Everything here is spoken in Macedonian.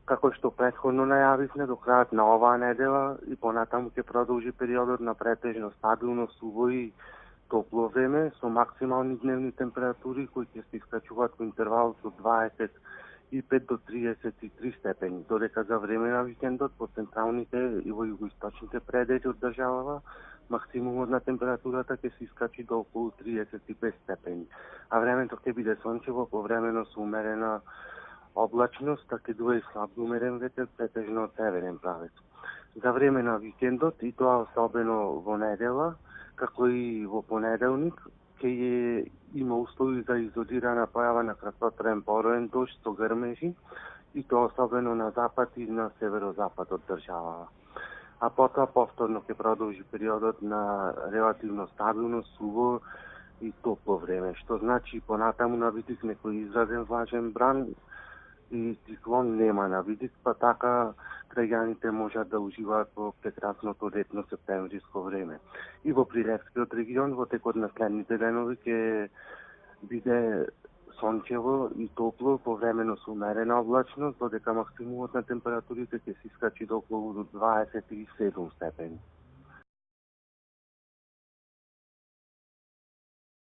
Како што претходно најавивме, до крајот на оваа недела и понатаму ќе продолжи периодот на претежно стабилно суво и топло време со максимални дневни температури кои ќе се искачуваат во интервал од 25 до 33 степени, додека за време на викендот по централните и во југоисточните предели од државава максимумот на температурата ќе се искачи до околу 35 степени, а времето ќе биде сончево повремено со умерена облачност, така дуе и слаб умерен ветер, претежно од северен правец. За време на викендот, и тоа особено во недела, како и во понеделник, ќе има услови за изолирана појава на краткотраен пороен дожд со грмежи, и тоа особено на запад и на северозапад од државава. А потоа повторно ќе продолжи периодот на релативно стабилно, суво и топло време, што значи понатаму на видик некој изразен влажен бран и циклон нема на видик, па така граѓаните можат да уживаат во прекрасното летно септемвриско време. И во Прилепскиот регион во текот на следните денови ќе биде сончево и топло, повремено со умерена облачност, додека максимумот на температурите ќе се искачи до околу 27 степени.